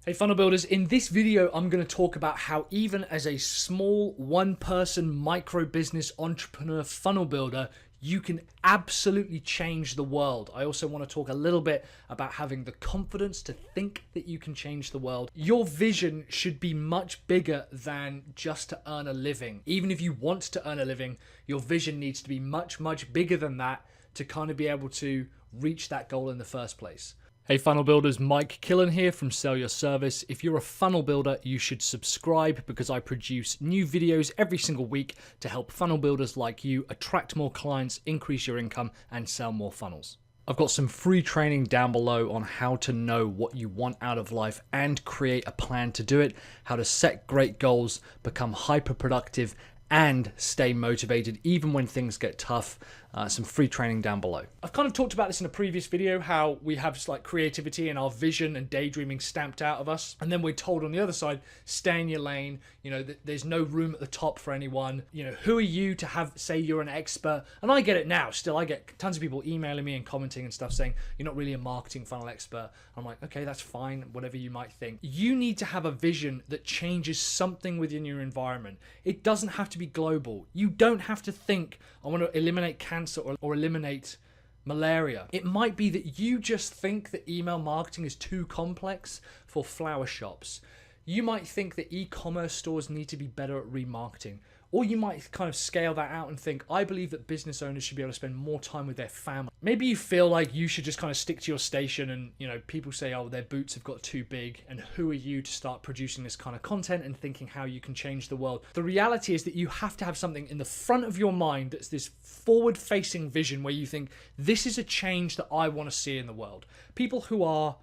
Hey funnel builders, in this video I'm going to talk about how even as a small one-person micro business entrepreneur funnel builder, you can absolutely change the world. I also want to talk a little bit about having the confidence to think that you can change the world. Your vision should be much bigger than just to earn a living. Even if you want to earn a living, your vision needs to be much, much bigger than that to kind of be able to reach that goal in the first place. Hey funnel builders, Mike Killen here from Sell Your Service. If you're a funnel builder, you should subscribe because I produce new videos every single week to help funnel builders like you attract more clients, increase your income, and sell more funnels. I've got some free training down below on how to know what you want out of life and create a plan to do it, how to set great goals, become hyper productive, and stay motivated even when things get tough. Some free training down below. I've kind of talked about this in a previous video, how we have just like creativity and our vision and daydreaming stamped out of us, and then we're told on the other side, stay in your lane. You know, there's no room at the top for anyone. You know, who are you to have, say you're an expert? And I get it now. Still, I get tons of people emailing me and commenting and stuff saying you're not really a marketing funnel expert. I'm like, okay, that's fine, whatever you might think. You need to have a vision that changes something within your environment. It doesn't have to be global. You don't have to think, I want to eliminate cancer or eliminate malaria. It might be that you just think that email marketing is too complex for flower shops. You might think that e-commerce stores need to be better at remarketing. Or you might kind of scale that out and think, I believe that business owners should be able to spend more time with their family. Maybe you feel like you should just kind of stick to your station and, you know, people say, oh, their boots have got too big. And who are you to start producing this kind of content and thinking how you can change the world? The reality is that you have to have something in the front of your mind that's this forward-facing vision where you think, this is a change that I want to see in the world. People who are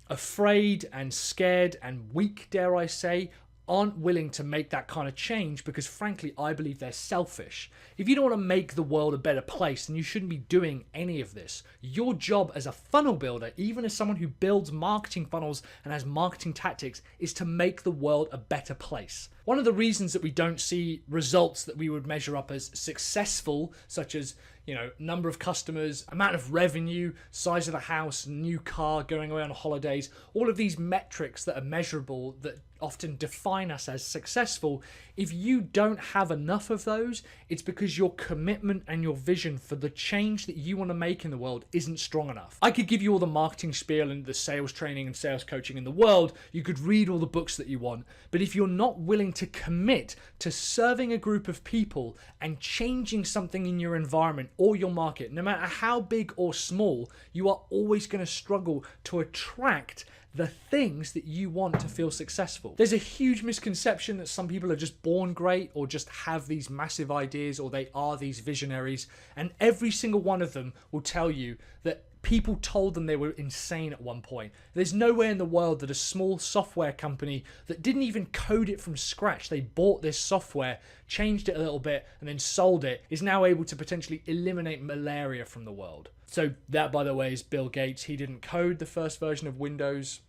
afraid and scared and weak, dare I say, aren't willing to make that kind of change because frankly I believe they're selfish. If you don't want to make the world a better place, then you shouldn't be doing any of this. Your job as a funnel builder, even as someone who builds marketing funnels and has marketing tactics, is to make the world a better place. One of the reasons that we don't see results that we would measure up as successful, such as, you know, number of customers, amount of revenue, size of the house, new car, going away on holidays, all of these metrics that are measurable that often define us as successful, if you don't have enough of those, it's because your commitment and your vision for the change that you want to make in the world isn't strong enough. I could give you all the marketing spiel and the sales training and sales coaching in the world. You could read all the books that you want, but if you're not willing to commit to serving a group of people and changing something in your environment or your market, no matter how big or small, you are always going to struggle to attract the things that you want to feel successful. There's a huge misconception that some people are just born great or just have these massive ideas or they are these visionaries, and every single one of them will tell you that people told them they were insane at one point. There's nowhere in the world that a small software company that didn't even code it from scratch, they bought this software, changed it a little bit, and then sold it, is now able to potentially eliminate malaria from the world. So that, by the way, is Bill Gates. He didn't code the first version of Windows.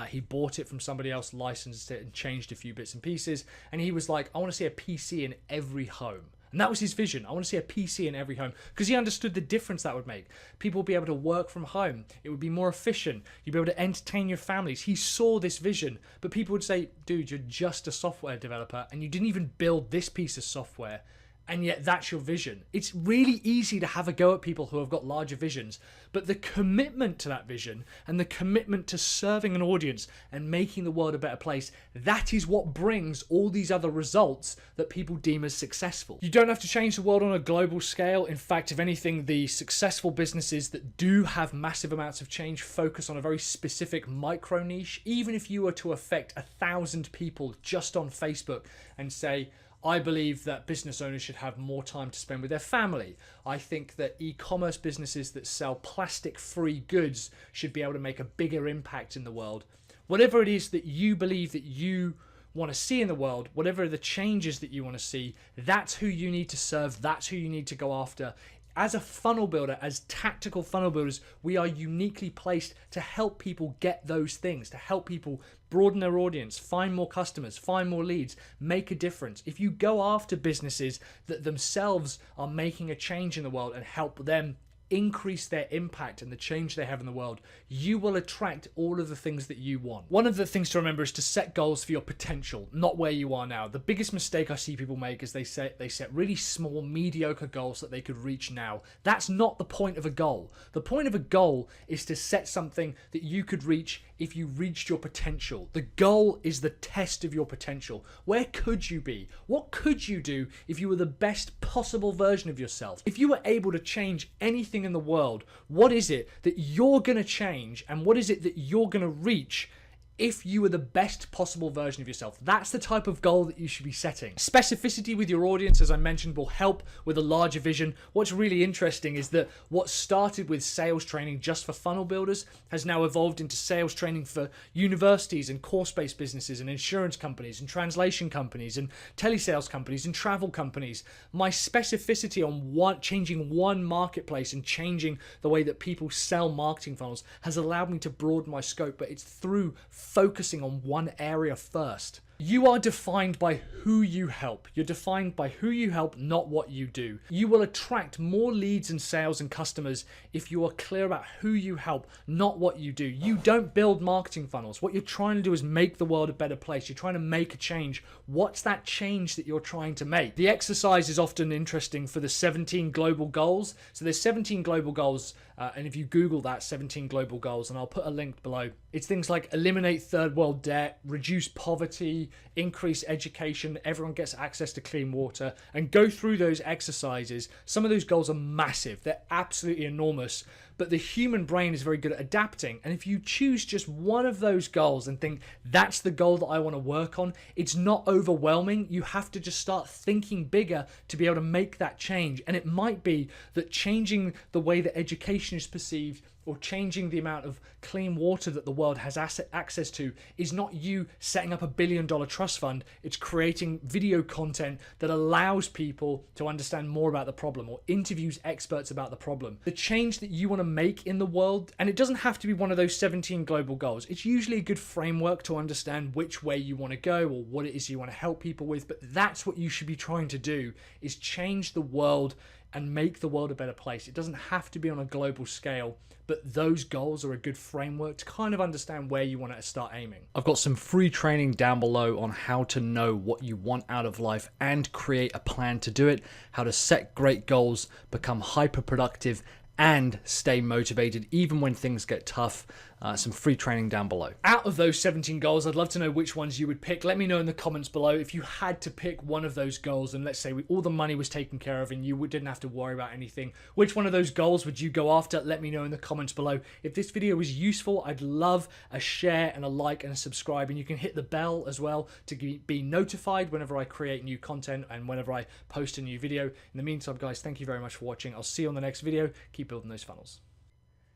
He bought it from somebody else, licensed it, and changed a few bits and pieces. And he was like, I want to see a PC in every home. And that was his vision. I want to see a PC in every home because he understood the difference that would make. People would be able to work from home. It would be more efficient. You'd be able to entertain your families. He saw this vision, but people would say, dude, you're just a software developer and you didn't even build this piece of software. And yet that's your vision. It's really easy to have a go at people who have got larger visions, but the commitment to that vision and the commitment to serving an audience and making the world a better place, that is what brings all these other results that people deem as successful. You don't have to change the world on a global scale. In fact, if anything, the successful businesses that do have massive amounts of change focus on a very specific micro niche. Even if you were to affect 1,000 people just on Facebook and say, I believe that business owners should have more time to spend with their family. I think that e-commerce businesses that sell plastic-free goods should be able to make a bigger impact in the world. Whatever it is that you believe that you want to see in the world, whatever the changes that you want to see, that's who you need to serve, that's who you need to go after. As a funnel builder, as tactical funnel builders, we are uniquely placed to help people get those things, to help people broaden their audience, find more customers, find more leads, make a difference. If you go after businesses that themselves are making a change in the world and help them increase their impact and the change they have in the world, you will attract all of the things that you want. One of the things to remember is to set goals for your potential, not where you are now. The biggest mistake I see people make is they set really small, mediocre goals that they could reach now. That's not the point of a goal. The point of a goal is to set something that you could reach if you reached your potential. The goal is the test of your potential. Where could you be? What could you do if you were the best possible version of yourself? If you were able to change anything in the world, what is it that you're going to change, and what is it that you're going to reach if you were the best possible version of yourself? That's the type of goal that you should be setting. Specificity with your audience, as I mentioned, will help with a larger vision. What's really interesting is that what started with sales training just for funnel builders has now evolved into sales training for universities and course-based businesses and insurance companies and translation companies and telesales companies and travel companies. My specificity on changing one marketplace and changing the way that people sell marketing funnels has allowed me to broaden my scope, but it's through focusing on one area first. You are defined by who you help. You're defined by who you help, not what you do. You will attract more leads and sales and customers if you are clear about who you help, not what you do. You don't build marketing funnels. What you're trying to do is make the world a better place. You're trying to make a change. What's that change that you're trying to make? The exercise is often interesting for the 17 global goals. So there's 17 global goals, and if you Google that, 17 global goals, and I'll put a link below, it's things like eliminate third world debt, reduce poverty, increase education, everyone gets access to clean water, and go through those exercises. Some of those goals are massive. They're absolutely enormous, but the human brain is very good at adapting. And if you choose just one of those goals and think that's the goal that I want to work on, it's not overwhelming. You have to just start thinking bigger to be able to make that change. And it might be that changing the way that education is perceived or changing the amount of clean water that the world has access to is not you setting up $1 billion trust fund. It's creating video content that allows people to understand more about the problem or interviews experts about the problem. The change that you want to make in the world, and it doesn't have to be one of those 17 global goals. It's usually a good framework to understand which way you want to go or what it is you want to help people with, but that's what you should be trying to do, is change the world and make the world a better place. It doesn't have to be on a global scale, but those goals are a good framework to kind of understand where you want to start aiming. I've got some free training down below on how to know what you want out of life and create a plan to do it, how to set great goals, become hyper productive, and stay motivated even when things get tough. Some free training down below. Out of those 17 goals, I'd love to know which ones you would pick. Let me know in the comments below if you had to pick one of those goals, and let's say all the money was taken care of and you didn't have to worry about anything. Which one of those goals would you go after? Let me know in the comments below. If this video was useful, I'd love a share and a like and a subscribe, and you can hit the bell as well to be notified whenever I create new content and whenever I post a new video. In the meantime, guys, thank you very much for watching. I'll see you on the next video. Keep building those funnels.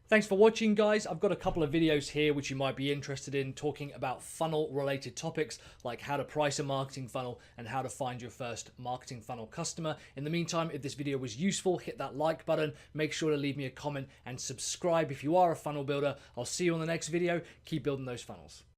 Thanks for watching, guys. I've got a couple of videos here which you might be interested in, talking about funnel related topics like how to price a marketing funnel and how to find your first marketing funnel customer. In the meantime, if this video was useful, hit that like button, make sure to leave me a comment and subscribe if you are a funnel builder. I'll see you on the next video. Keep building those funnels.